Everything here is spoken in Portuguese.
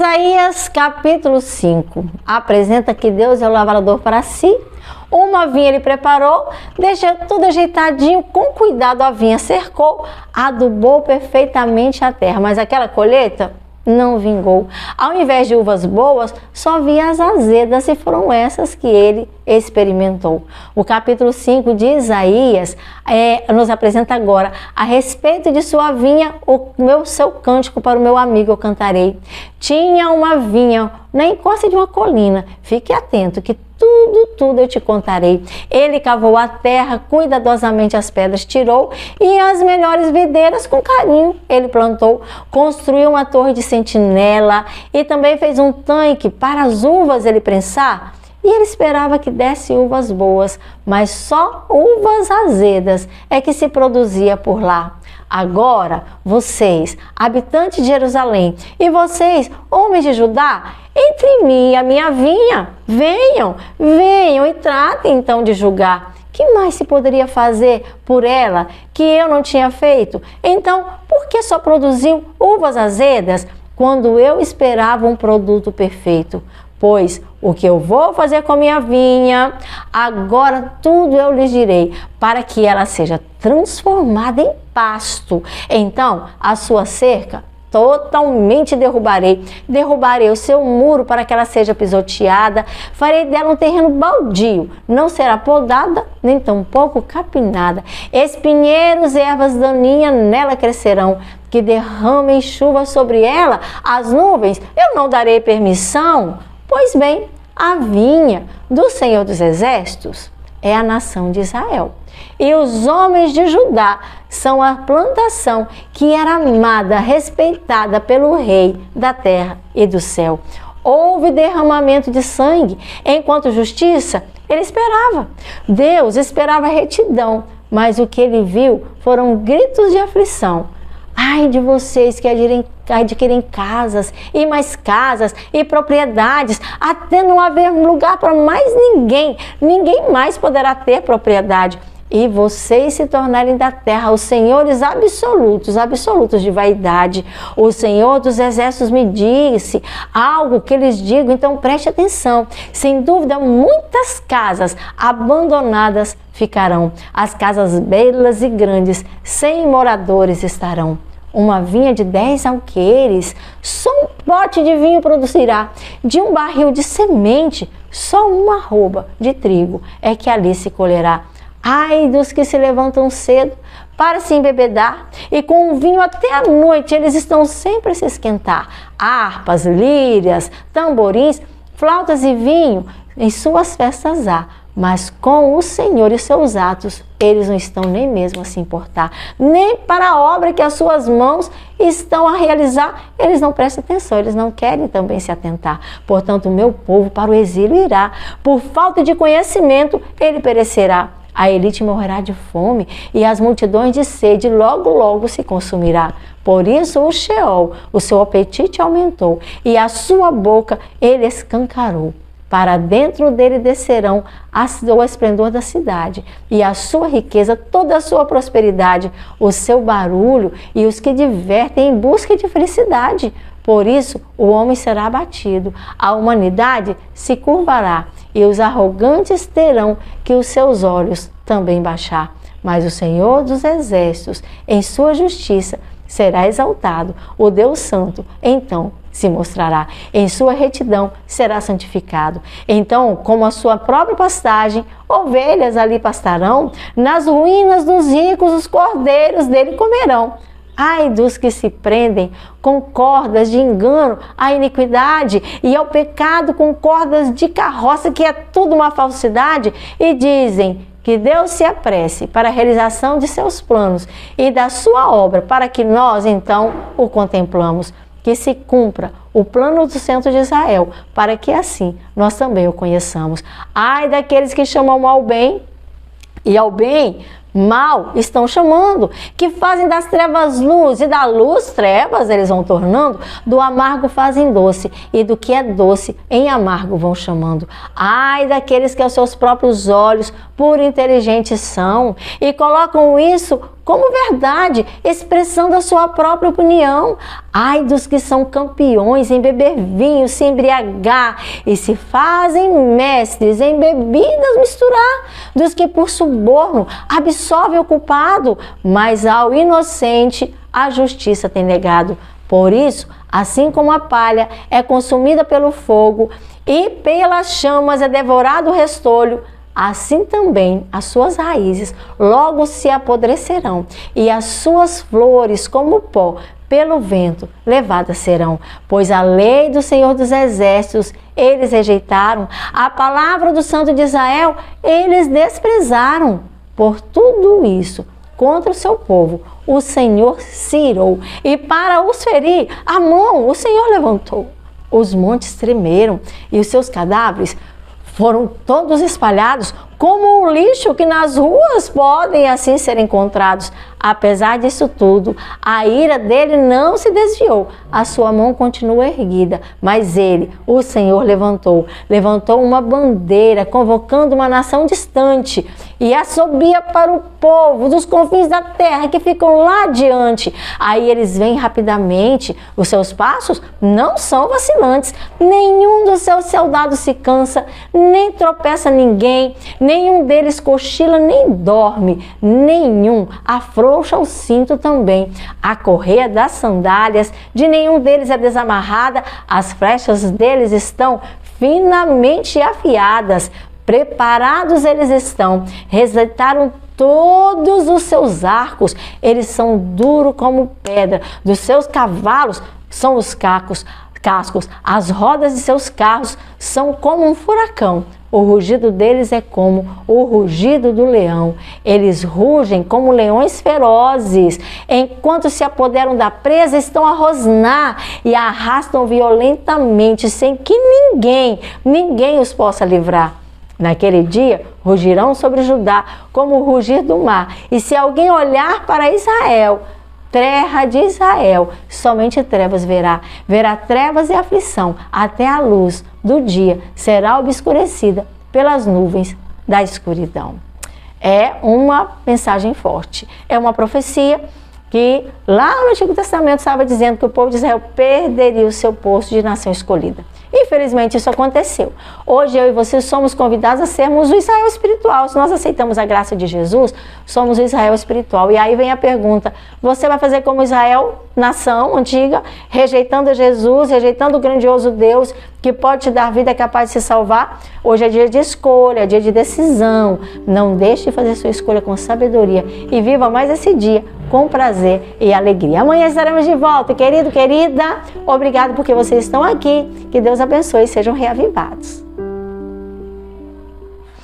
Isaías capítulo 5 apresenta que Deus é o lavrador para si. Uma vinha ele preparou, deixou tudo ajeitadinho, com cuidado a vinha cercou, adubou perfeitamente a terra, mas aquela colheita não vingou. Ao invés de uvas boas, só via as azedas, e foram essas que ele experimentou. O capítulo 5 de Isaías nos apresenta agora a respeito de sua vinha, seu cântico para o meu amigo eu cantarei. Tinha uma vinha na encosta de uma colina, fique atento que tudo eu te contarei. Ele cavou a terra, cuidadosamente as pedras tirou, e as melhores videiras com carinho ele plantou. Construiu uma torre de sentinela e também fez um tanque para as uvas ele prensar. E ele esperava que desse uvas boas, mas só uvas azedas é que se produzia por lá. Agora, vocês, habitantes de Jerusalém, e vocês, homens de Judá, entre em mim e a minha vinha, venham e tratem então de julgar. Que mais se poderia fazer por ela que eu não tinha feito? Então, por que só produziu uvas azedas quando eu esperava um produto perfeito? Pois o que eu vou fazer com a minha vinha, agora tudo eu lhes direi, para que ela seja transformada em pasto. Então, a sua cerca totalmente derrubarei o seu muro para que ela seja pisoteada, farei dela um terreno baldio, não será podada, nem tampouco capinada. Espinheiros e ervas daninhas nela crescerão, que derramem chuva sobre ela, as nuvens eu não darei permissão. Pois bem, a vinha do Senhor dos Exércitos é a nação de Israel. E os homens de Judá são a plantação que era amada, respeitada pelo rei da terra e do céu. Houve derramamento de sangue, enquanto justiça ele esperava. Deus esperava retidão, mas o que ele viu foram gritos de aflição. Ai de vocês que adquirem casas e mais casas e propriedades, até não haver lugar para mais ninguém mais poderá ter propriedade. E vocês se tornarem da terra os senhores absolutos de vaidade. O Senhor dos Exércitos me disse algo que lhes digo, então preste atenção. Sem dúvida, muitas casas abandonadas ficarão. As casas belas e grandes, sem moradores estarão. Uma vinha de 10 alqueires, só um pote de vinho produzirá. De um barril de semente, só uma arroba de trigo é que ali se colherá. Ai dos que se levantam cedo para se embebedar, e com o vinho até a noite eles estão sempre a se esquentar. Harpas, lírias, tamborins, flautas e vinho em suas festas há. Mas com o Senhor e seus atos, eles não estão nem mesmo a se importar. Nem para a obra que as suas mãos estão a realizar, eles não prestam atenção, eles não querem também se atentar. Portanto, o meu povo para o exílio irá. Por falta de conhecimento, ele perecerá. A elite morrerá de fome e as multidões de sede logo se consumirá. Por isso o Sheol, o seu apetite aumentou e a sua boca ele escancarou. Para dentro dele descerão o esplendor da cidade e a sua riqueza, toda a sua prosperidade, o seu barulho e os que divertem em busca de felicidade. Por isso o homem será abatido, a humanidade se curvará e os arrogantes terão que os seus olhos também baixar. Mas o Senhor dos Exércitos, em sua justiça, será exaltado. O Deus Santo, então, se mostrará. Em sua retidão será santificado. Então, como a sua própria pastagem, ovelhas ali pastarão, nas ruínas dos ricos os cordeiros dele comerão. Ai dos que se prendem com cordas de engano à iniquidade e ao pecado com cordas de carroça, que é tudo uma falsidade, e dizem que Deus se apresse para a realização de seus planos e da sua obra, para que nós então o contemplamos. Que se cumpra o plano do centro de Israel, para que assim nós também o conheçamos. Ai daqueles que chamam mal bem e ao bem mal estão chamando, que fazem das trevas luz e da luz trevas eles vão tornando, do amargo fazem doce e do que é doce em amargo vão chamando. Ai daqueles que aos seus próprios olhos por inteligentes são e colocam isso como verdade, expressando a sua própria opinião. Ai dos que são campeões em beber vinho, se embriagar e se fazem mestres em bebidas misturar, dos que por suborno absolvem o culpado, mas ao inocente a justiça tem negado. Por isso, assim como a palha é consumida pelo fogo e pelas chamas é devorado o restolho, assim também as suas raízes logo se apodrecerão e as suas flores como pó pelo vento levadas serão. Pois a lei do Senhor dos Exércitos eles rejeitaram, a palavra do Santo de Israel eles desprezaram. Por tudo isso, contra o seu povo, o Senhor se irou, e para os ferir, a mão o Senhor levantou. Os montes tremeram e os seus cadáveres foram todos espalhados como o lixo que nas ruas podem assim ser encontrados. Apesar disso tudo, a ira dele não se desviou, a sua mão continua erguida, mas ele, o Senhor, levantou uma bandeira, convocando uma nação distante, e assobia para o povo dos confins da terra que ficam lá adiante. Aí eles vêm rapidamente, os seus passos não são vacilantes, nenhum dos seus soldados se cansa, nem tropeça ninguém, nenhum deles cochila nem dorme, nenhum afrouxa o cinto também. A correia das sandálias de nenhum deles é desamarrada, as flechas deles estão finamente afiadas, preparados eles estão, resetaram todos os seus arcos, eles são duros como pedra, dos seus cavalos são os cascos, as rodas de seus carros são como um furacão. O rugido deles é como o rugido do leão. Eles rugem como leões ferozes. Enquanto se apoderam da presa, estão a rosnar e a arrastam violentamente, sem que ninguém os possa livrar. Naquele dia, rugirão sobre Judá como o rugir do mar. E se alguém olhar para Israel, terra de Israel, somente trevas verá trevas e aflição, até a luz do dia será obscurecida pelas nuvens da escuridão. É uma mensagem forte, é uma profecia que lá no Antigo Testamento estava dizendo que o povo de Israel perderia o seu posto de nação escolhida. Infelizmente isso aconteceu. Hoje eu e você somos convidados a sermos o Israel espiritual. Se nós aceitamos a graça de Jesus, somos o Israel espiritual. E aí vem a pergunta, você vai fazer como Israel, nação antiga, rejeitando Jesus, rejeitando o grandioso Deus que pode te dar vida, é capaz de se salvar? Hoje é dia de escolha, é dia de decisão. Não deixe de fazer sua escolha com sabedoria e viva mais esse dia com prazer e alegria. Amanhã estaremos de volta, querido, querida. Obrigado porque vocês estão aqui. Que Deus abençoe e sejam reavivados.